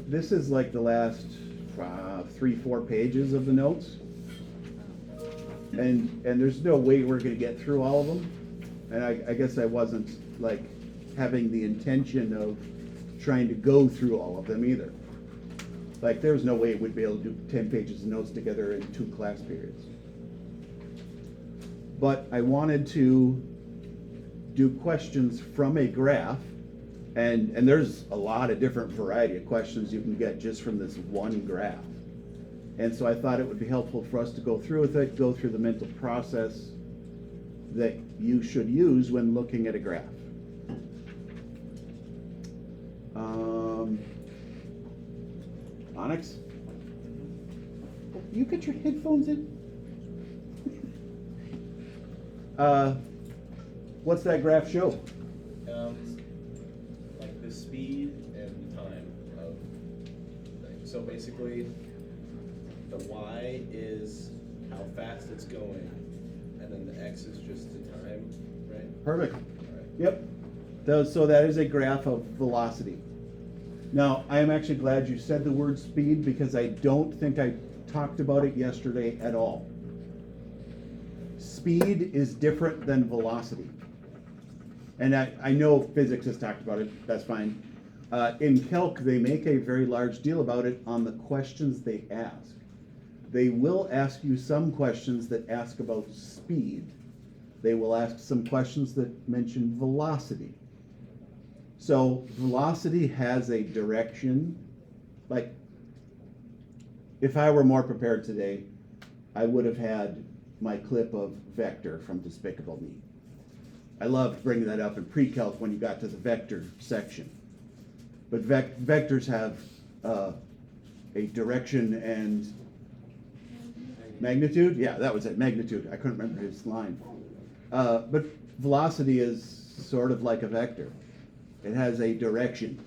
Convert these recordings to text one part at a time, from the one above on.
this is like the last 3-4 pages of the notes. And there's no way we're gonna get through all of them. And I guess I wasn't like having the intention of trying to go through all of them either. Like there's no way we'd be able to do 10 pages of notes together in 2 class periods. But I wanted to do questions from a graph, and there's a lot of different variety of questions you can get just from this one graph. And so I thought it would be helpful for us to go through with it, go through the mental process that you should use when looking at a graph. Onyx, you get your headphones in? What's that graph show? Like the speed and time of things. So basically, the y is how fast it's going, and then the x is just the time, right? Perfect. All right. Yep. So that is a graph of velocity. Now, I am actually glad you said the word speed because I don't think I talked about it yesterday at all. Speed is different than velocity. And I know physics has talked about it, that's fine. In Calc, they make a very large deal about it on the questions they ask. They will ask you some questions that ask about speed. They will ask some questions that mention velocity. So velocity has a direction. Like, if I were more prepared today, I would have had my clip of Vector from Despicable Me. I loved bringing that up in pre-calc when you got to the vector section. But vectors have a direction and magnitude. Yeah, that was it, magnitude. I couldn't remember his line. But velocity is sort of like a vector. It has a direction.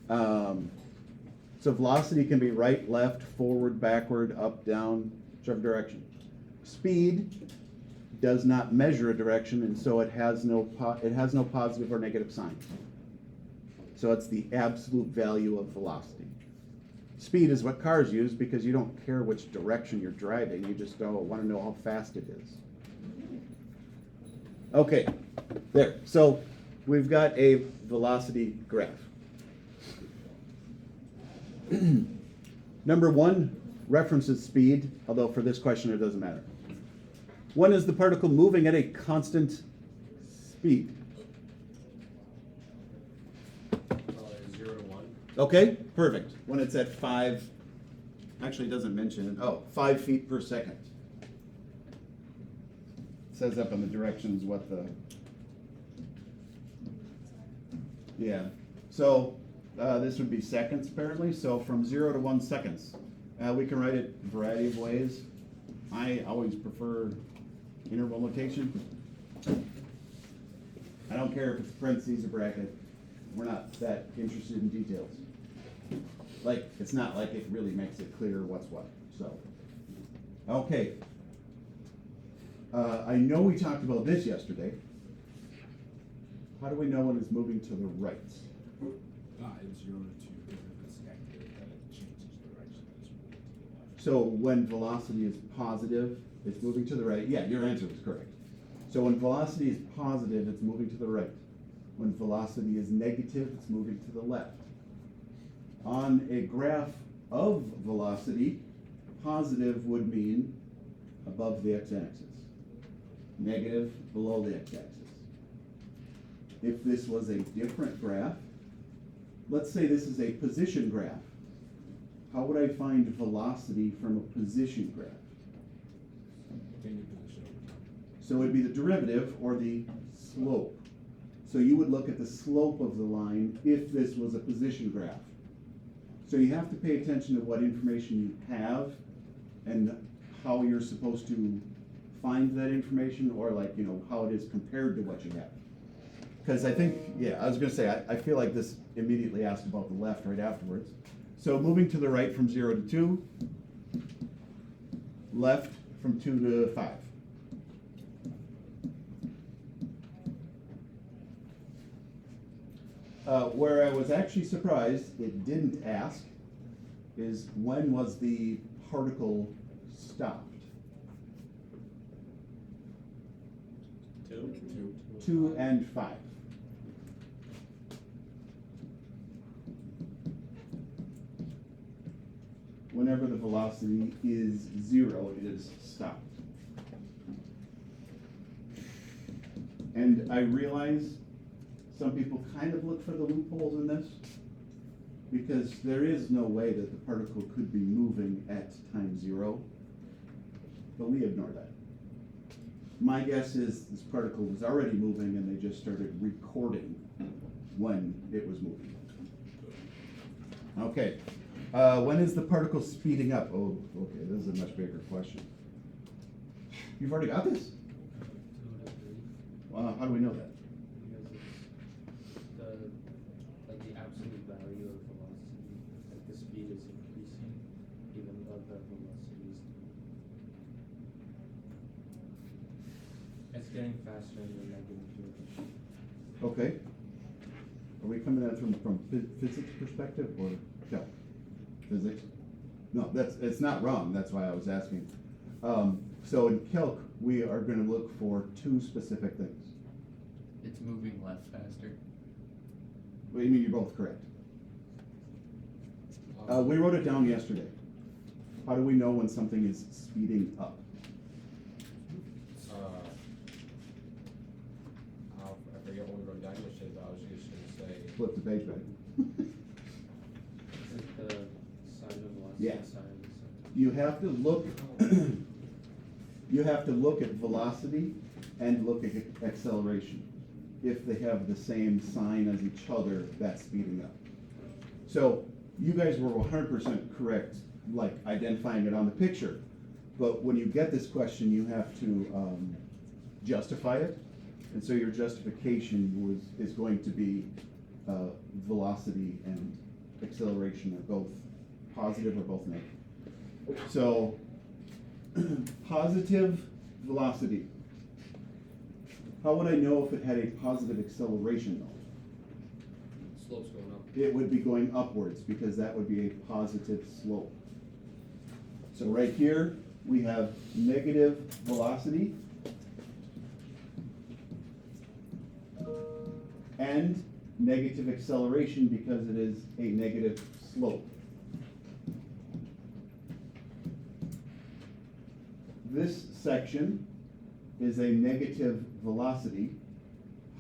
So velocity can be right, left, forward, backward, up, down, whichever direction. Speed does not measure a direction, and so it has no positive or negative sign. So it's the absolute value of velocity. Speed is what cars use because you don't care which direction you're driving, you just want to know how fast it is. Okay, there. So we've got a velocity graph. Number 1 references speed, although for this question it doesn't matter. When is the particle moving at a constant speed? 0 to 1. Okay, perfect. When it's at 5, actually it doesn't mention it. Oh, 5 feet per second. It says up on the directions what the, yeah. So this would be seconds apparently. So from 0 to 1 seconds. We can write it a variety of ways. I always prefer interval notation. I don't care if it's parentheses or bracket. We're not that interested in details. Like, it's not like it really makes it clear what's what. So, okay. I know we talked about this yesterday. How do we know when it's moving to the right? It's 0 to 2, if it's negative, then it changes direction. It's moving to the left. So when velocity is positive, it's moving to the right. Yeah, your answer was correct. So when velocity is positive, it's moving to the right. When velocity is negative, it's moving to the left. On a graph of velocity, positive would mean above the x-axis, negative below the x-axis. If this was a different graph, let's say this is a position graph. How would I find velocity from a position graph? Continue position over time. So it'd be the derivative or the slope. So you would look at the slope of the line if this was a position graph. So you have to pay attention to what information you have and how you're supposed to find that information, or like, you know, how it is compared to what you have. Because I think, yeah, I was gonna say, I feel like this immediately asked about the left right afterwards. So moving to the right from 0 to 2, left from 2 to 5. Where I was actually surprised it didn't ask is when was the particle stopped? 2? 2 and 5. Whenever the velocity is 0, it is stopped. And I realize some people kind of look for the loopholes in this, because there is no way that the particle could be moving at time 0, but we ignore that. My guess is this particle was already moving and they just started recording when it was moving. Okay, when is the particle speeding up? Oh, okay, this is a much bigger question. You've already got this? 2 to 3, How do we know that? because it's the absolute value of velocity, like the speed is increasing, even though the velocity is. It's getting faster in the negative direction. Okay. Are we coming at it from physics perspective or calc? Physics? No, it's not wrong, that's why I was asking. So in calc, we are gonna look for 2 specific things. It's moving less faster. What do you mean, you're both correct? We wrote it down yesterday. How do we know when something is speeding up? I forget what we wrote down yesterday, but I was just gonna say, Flip the page back. Is it the sign of velocity? Yeah. Sign of velocity? You have to look, you have to look at velocity and look at acceleration. If they have the same sign as each other, that's speeding up. So you guys were 100% correct, like identifying it on the picture. But when you get this question, you have to justify it. And so your justification is going to be velocity and acceleration are both positive or both negative. So positive velocity. How would I know if it had a positive acceleration though? slope's going up. It would be going upwards because that would be a positive slope. So right here, we have negative velocity and negative acceleration because it is a negative slope. This section is a negative velocity,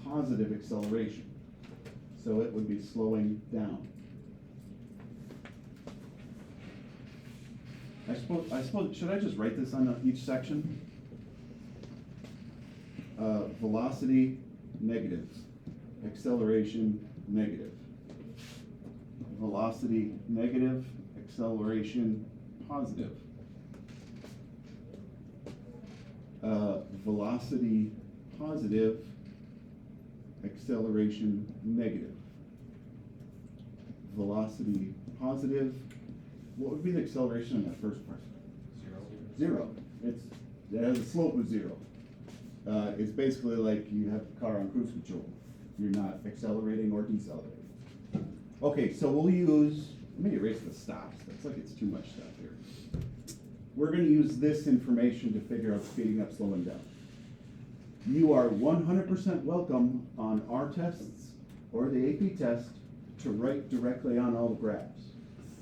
positive acceleration. So it would be slowing down. I suppose, should I just write this on each section? Velocity, negative. Acceleration, negative. Velocity, negative. Acceleration, positive. Velocity, positive. Acceleration, negative. Velocity, positive. What would be the acceleration in that first part? 0. It has a slope of 0. It's basically like you have the car on cruise control. You're not accelerating or decelerating. Okay, so we'll use, let me erase the stops. That's like it's too much stuff here. We're gonna use this information to figure out speeding up, slowing down. You are 100% welcome on our tests or the AP test to write directly on all the graphs.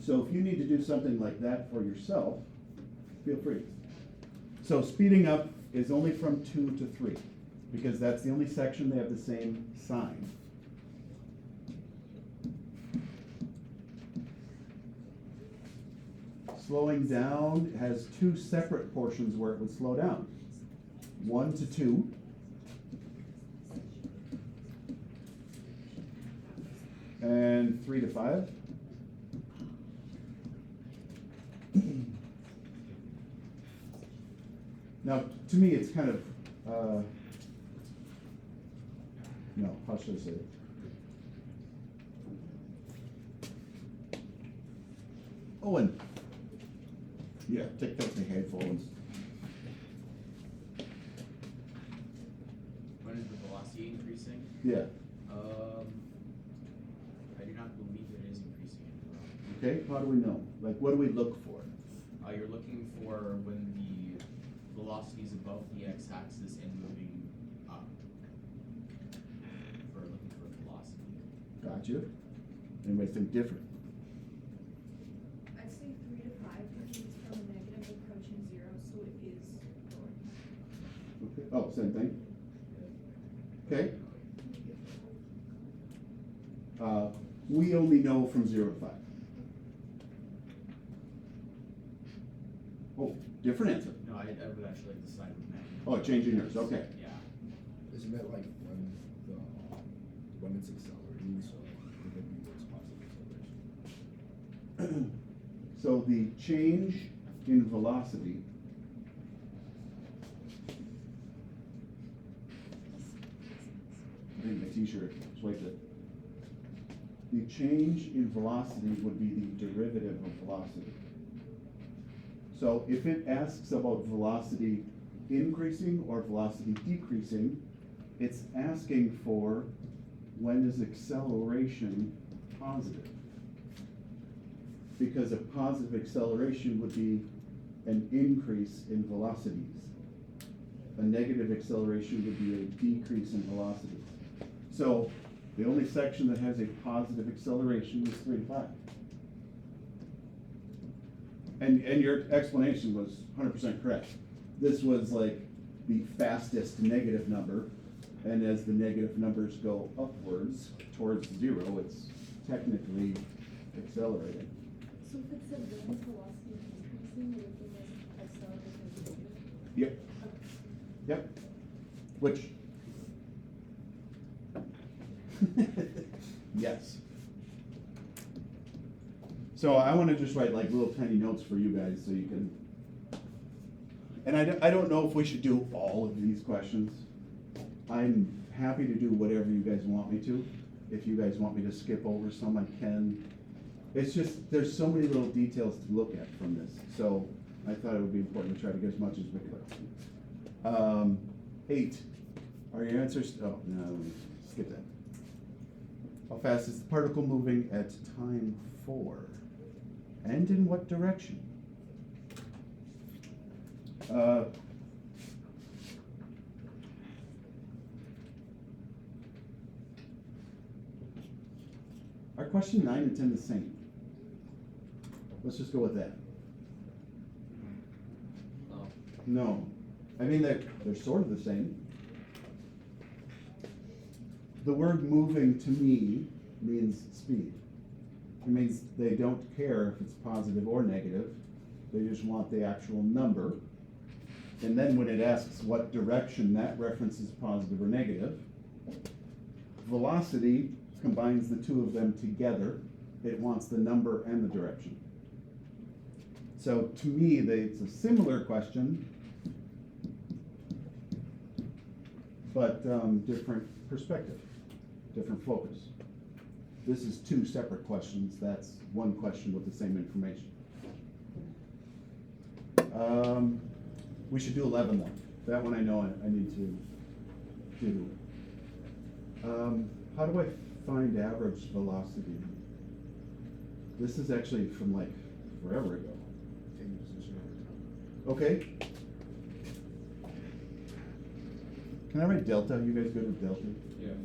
So if you need to do something like that for yourself, feel free. So speeding up is only from 2 to 3 because that's the only section they have the same sign. Slowing down has 2 separate portions where it would slow down. 1 to 2. And 3 to 5. Now, to me, it's kind of, no, how should I say it? Owen. Yeah, take the headphones. When is the velocity increasing? Yeah. Okay, how do we know? Like, what do we look for? You're looking for when the velocity is above the x-axis and moving up. For looking for velocity. Got you? Anybody think different? I'd say 3 to 5 degrees from a negative approaching 0, so it is going. Okay, oh, same thing? Okay. We only know from 0 to 5. Oh, different answer. No, I would actually like the side with magnitude. Oh, changing yours, okay. Yeah. Isn't that like when it's accelerating, so it would be what's positive acceleration? So the change in velocity I think my t-shirt, swipe it. The change in velocity would be the derivative of velocity. So if it asks about velocity increasing or velocity decreasing, it's asking for when is acceleration positive? Because a positive acceleration would be an increase in velocities. A negative acceleration would be a decrease in velocity. So the only section that has a positive acceleration is 3 to 5. And your explanation was 100% correct. This was like the fastest negative number, and as the negative numbers go upwards towards 0, it's technically accelerating. So if it said wind velocity is increasing, would it be like accelerating as negative? Yep. Yep. Which? Yes. So I want to just write like little tiny notes for you guys so you can, and I don't know if we should do all of these questions. I'm happy to do whatever you guys want me to. If you guys want me to skip over some, I can. It's just, there's so many little details to look at from this. So I thought it would be important to try to get as much as we could. 8. Are your answers, oh, no, skip that. How fast is the particle moving at time 4? And in what direction? Are question 9 and 10 the same? Let's just go with that. Oh. No. I mean, they're sort of the same. The word moving to me means speed. It means they don't care if it's positive or negative. They just want the actual number. And then when it asks what direction, that references positive or negative. Velocity combines the two of them together. It wants the number and the direction. So to me, it's a similar question, but different perspective, different focus. This is 2 separate questions. That's 1 question with the same information. We should do 11 though. That one I know I need to do. How do I find average velocity? This is actually from like forever ago. Take the position over time. Okay. Can I write delta? You guys good with delta? Yeah.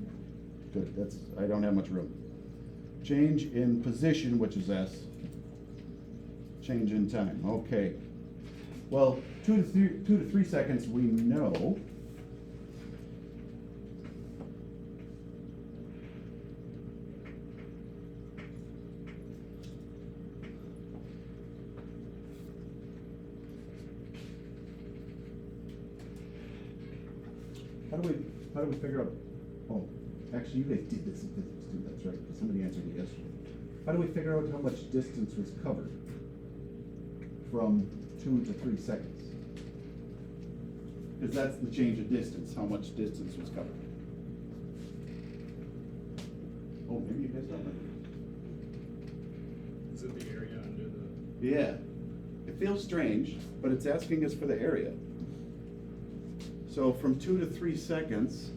Good, I don't have much room. Change in position, which is S. Change in time, okay. Well, 2 to 3 seconds we know. How do we figure out, oh, actually you guys did this in physics too, that's right, because somebody answered it yesterday. How do we figure out how much distance was covered from 2 to 3 seconds? Because that's the change of distance, how much distance was covered. Oh, maybe you guys don't know. Is it the area under the? Yeah, it feels strange, but it's asking us for the area. So from 2 to 3 seconds,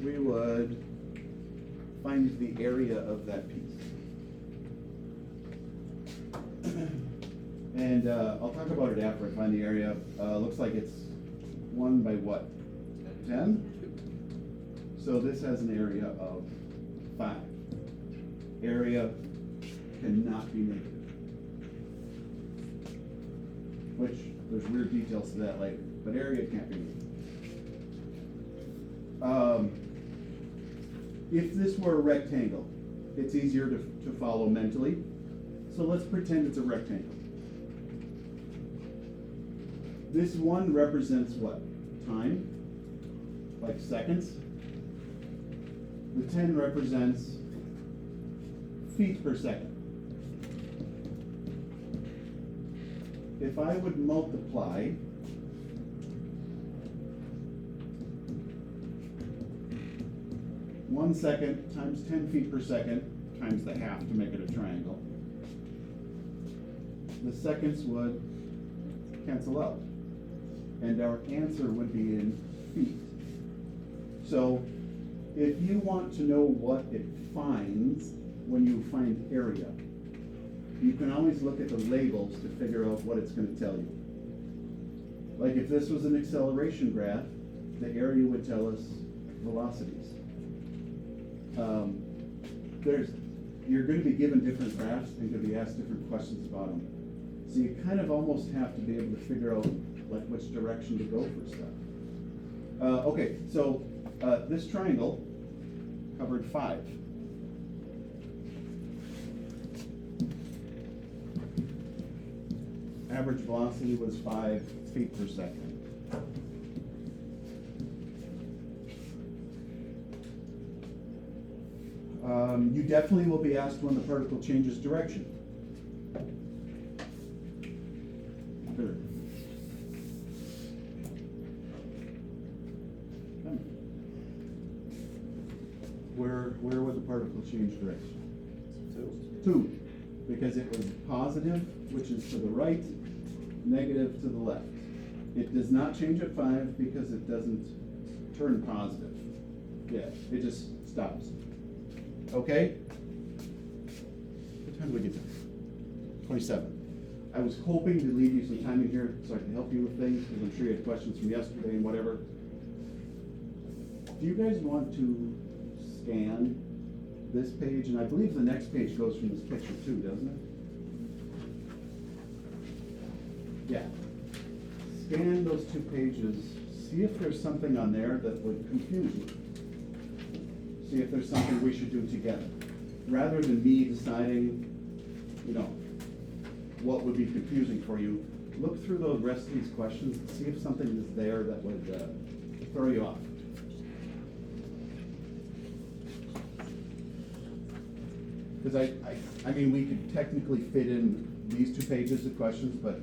we would find the area of that piece. And I'll talk about it after I find the area. Looks like it's 1 by what? 10? So this has an area of 5. Area cannot be negative. Which, there's weird details to that later, but area can't be negative. If this were a rectangle, it's easier to follow mentally. So let's pretend it's a rectangle. This 1 represents what? Time? Like seconds? The 10 represents feet per second. If I would multiply one second times 10 feet per second times the half to make it a triangle, the seconds would cancel out. And our answer would be in feet. So if you want to know what it finds when you find area, you can always look at the labels to figure out what it's going to tell you. Like if this was an acceleration graph, the area would tell us velocities. You're going to be given different graphs and going to be asked different questions about them. So you kind of almost have to be able to figure out like which direction to go for stuff. Okay, so this triangle covered 5. Average velocity was 5 feet per second. You definitely will be asked when the particle changes direction. Sure. Where would the particle change direction? 2, because it was positive, which is to the right, negative to the left. It does not change at 5 because it doesn't turn positive. Yeah, it just stops. Okay? What time do we get to? 27. I was hoping to leave you some time in here so I can help you with things, because I'm sure you had questions from yesterday and whatever. Do you guys want to scan this page? And I believe the next page goes from this picture too, doesn't it? Yeah. Scan those 2 pages, see if there's something on there that would confuse you. See if there's something we should do together. Rather than me deciding, what would be confusing for you, look through the rest of these questions and see if something is there that would throw you off. Because I mean, we could technically fit in these 2 pages of questions, but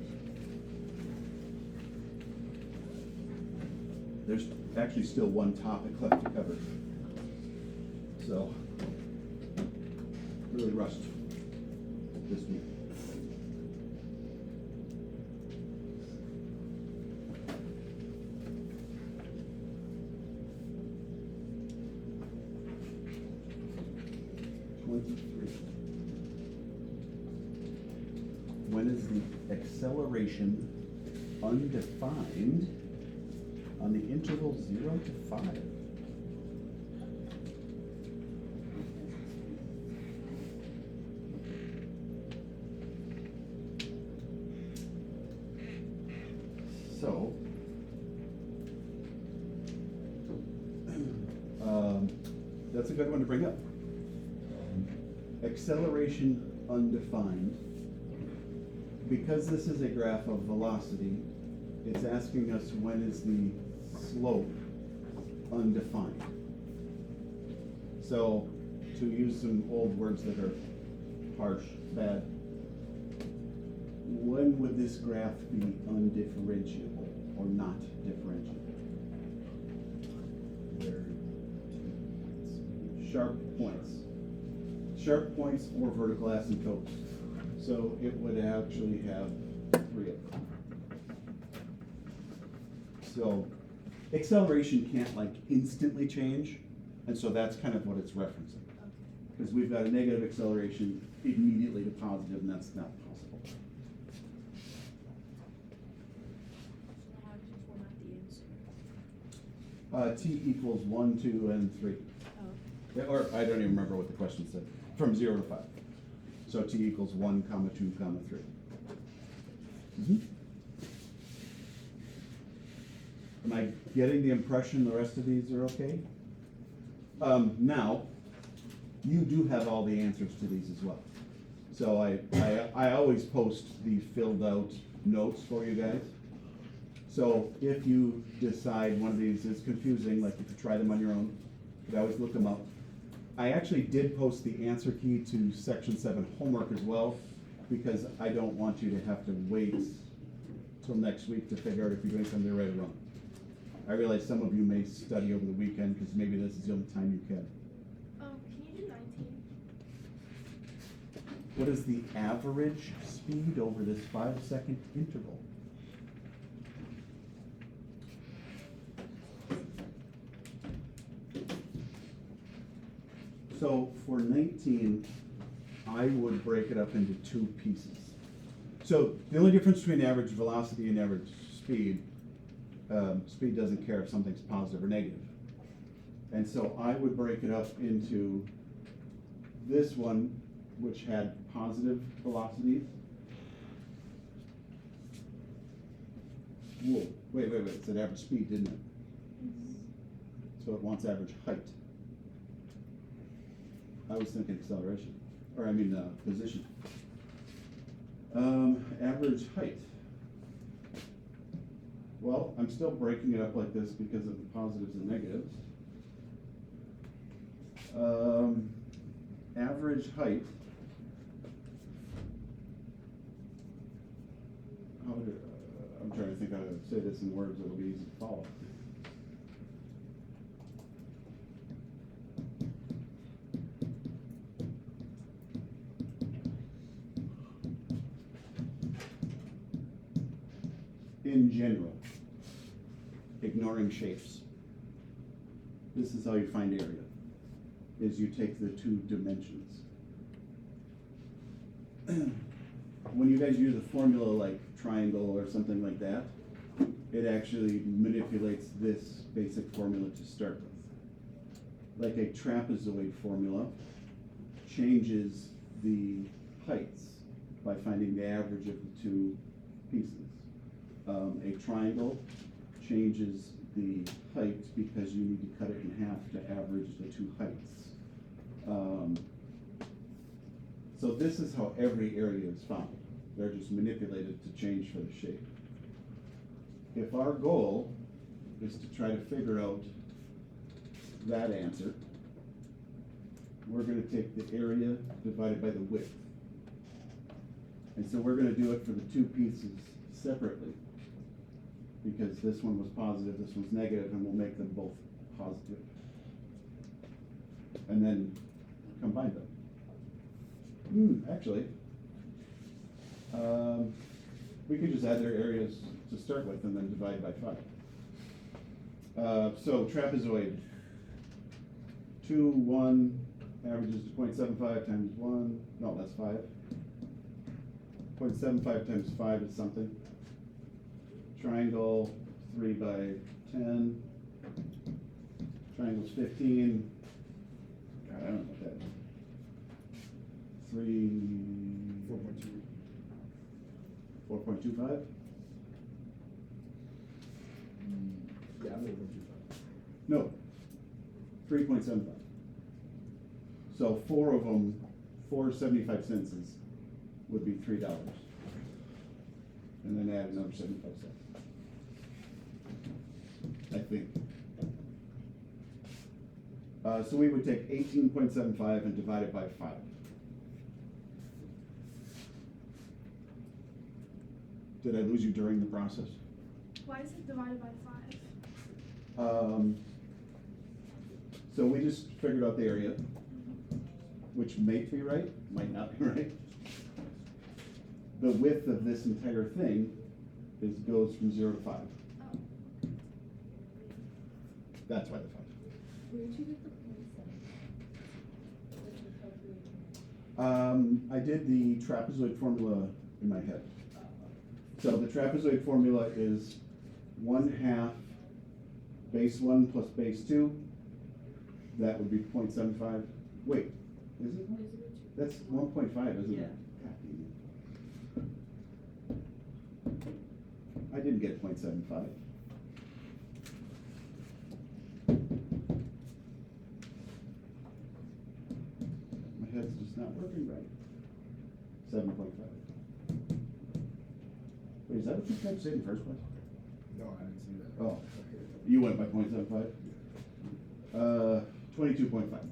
there's actually still one topic left to cover. So, really rushed this week. When is the acceleration undefined on the interval 0 to 5? So, that's a good one to bring up. Acceleration undefined. Because this is a graph of velocity, it's asking us when is the slope undefined. So, to use some old words that are harsh, bad, when would this graph be undifferentiable or not differentiable? Sharp points. Sharp points or vertical asymptotes. So it would actually have 3 of them. So acceleration can't like instantly change, and so that's kind of what it's referencing. Because we've got a negative acceleration immediately to positive, and that's not possible. The averages were not the answer. T equals 1, 2, and 3. Oh. Yeah, or I don't even remember what the question said, from 0 to 5. So T equals 1, 2, 3. Mhm. Am I getting the impression the rest of these are okay? Now, you do have all the answers to these as well. So I always post the filled out notes for you guys. So if you decide one of these is confusing, like if you try them on your own, you could always look them up. I actually did post the answer key to section 7 homework as well, because I don't want you to have to wait till next week to figure out if you're doing something right or wrong. I realize some of you may study over the weekend, because maybe this is the only time you can. Can you do 19? What is the average speed over this 5-second interval? So for 19, I would break it up into 2 pieces. So the only difference between average velocity and average speed, speed doesn't care if something's positive or negative. And so I would break it up into this one, which had positive velocities. Whoa, wait, it said average speed, didn't it? So it wants average height. I was thinking acceleration, or I mean, position. Average height. Well, I'm still breaking it up like this because of the positives and negatives. Average height. I'm trying to think how to say this in words that'll be easy to follow. In general, ignoring shapes, this is how you find area, is you take the 2 dimensions. When you guys use a formula like triangle or something like that, it actually manipulates this basic formula to start with. Like a trapezoid formula changes the heights by finding the average of the 2 pieces. A triangle changes the height because you need to cut it in half to average the 2 heights. So this is how every area is found. They're just manipulated to change for the shape. If our goal is to try to figure out that answer, we're going to take the area divided by the width. And so we're going to do it for the 2 pieces separately, because this one was positive, this one's negative, and we'll make them both positive. And then combine them. Actually, we could just add their areas to start with and then divide by 5. So trapezoid, 2, 1, averages to 0.75 times 1, no, that's 5. 0.75 times 5 is something. Triangle, 3 by 10. Triangle's 15. God, I don't know what that is. 3. 4.2. 4.25? Yeah, I'm 4.25. No. 3.75. So 4 of them, 4 75 cents would be $3. And then add another 75 cents. I think. So we would take 18.75 and divide it by 5. Did I lose you during the process? Why is it divided by 5? So we just figured out the area, which may be right, might not be right. The width of this entire thing goes from 0 to 5. Oh. That's why the 5. Where'd you get the 0.7? I did the trapezoid formula in my head. So the trapezoid formula is 1/2 base 1 plus base 2. That would be 0.75. Wait, is it? That's 1.5, isn't it? Yeah. God dang it. I didn't get 0.75. My head's just not working right. 7.5. Wait, is that what you tried to say in the first place? No, I didn't see that. Oh, you went by 0.75? 22.5.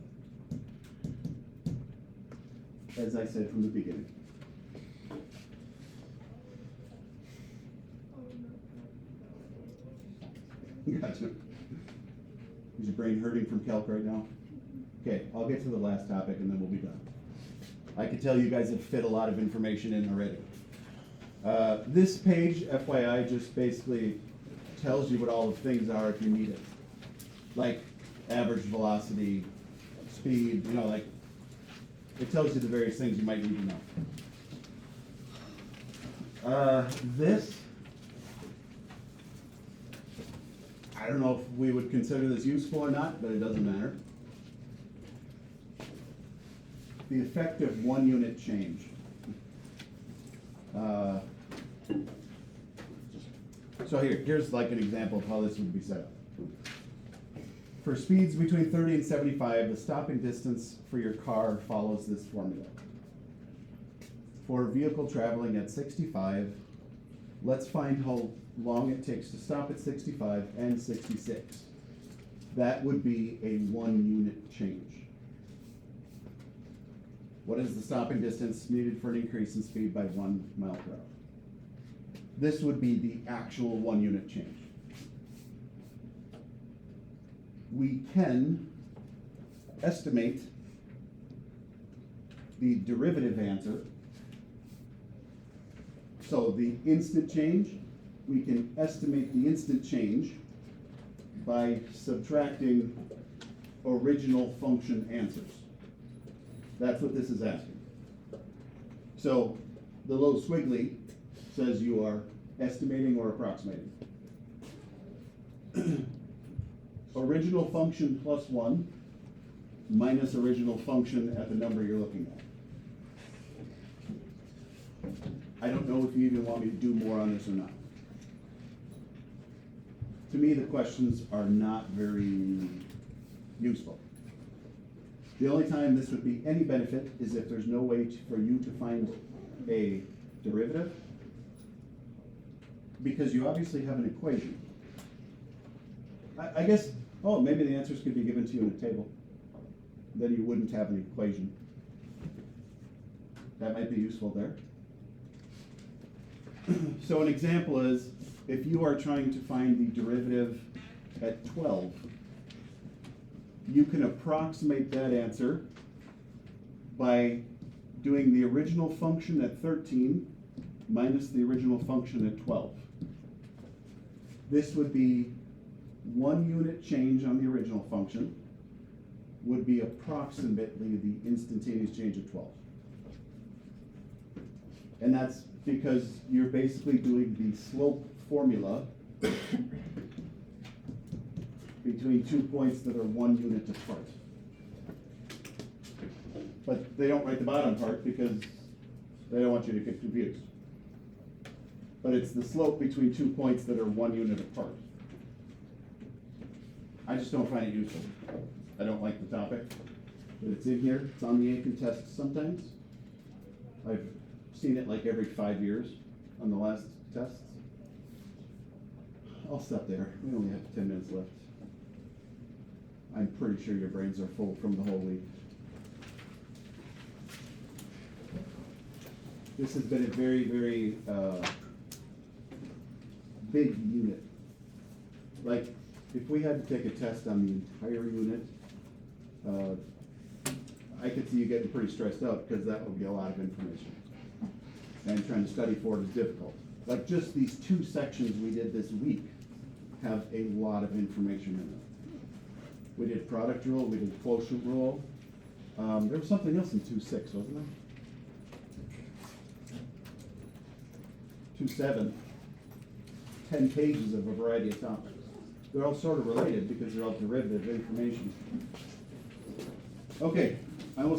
As I said from the beginning. Gotcha. Is your brain hurting from calc right now? Okay, I'll get to the last topic and then we'll be done. I can tell you guys have fit a lot of information in already. This page, FYI, just basically tells you what all the things are if you need it. Like average velocity, speed, you know, like, it tells you the various things you might need to know. This, I don't know if we would consider this useful or not, but it doesn't matter. The effective 1 unit change. So here's like an example of how this would be set up. For speeds between 30 and 75, the stopping distance for your car follows this formula. For a vehicle traveling at 65, let's find how long it takes to stop at 65 and 66. That would be a 1 unit change. What is the stopping distance needed for an increase in speed by 1 mile per hour? This would be the actual 1 unit change. We can estimate the derivative answer. So the instant change, we can estimate the instant change by subtracting original function answers. That's what this is asking. So the little squiggly says you are estimating or approximating. Original function plus 1 minus original function at the number you're looking at. I don't know if you even want me to do more on this or not. To me, the questions are not very useful. The only time this would be any benefit is if there's no way for you to find a derivative, because you obviously have an equation. I guess, oh, maybe the answers could be given to you in a table. Then you wouldn't have an equation. That might be useful there. So an example is, if you are trying to find the derivative at 12, you can approximate that answer by doing the original function at 13 minus the original function at 12. This would be 1 unit change on the original function, would be approximately the instantaneous change of 12. And that's because you're basically doing the slope formula between 2 points that are 1 unit apart. But they don't write the bottom part because they don't want you to get confused. But it's the slope between 2 points that are 1 unit apart. I just don't find it useful. I don't like the topic, but it's in here. It's on the Aiken test sometimes. I've seen it like every 5 years on the last tests. I'll stop there. We only have 10 minutes left. I'm pretty sure your brains are full from the whole week. This has been a very, very big unit. Like, if we had to take a test on the entire unit, I could see you getting pretty stressed out because that would be a lot of information. And trying to study for it is difficult. Like just these 2 sections we did this week have a lot of information in them. We did product rule, we did quotient rule, There was something else in 2.6, wasn't there? 2.7, 10 pages of a variety of topics. They're all sort of related because they're all derivative information. Okay,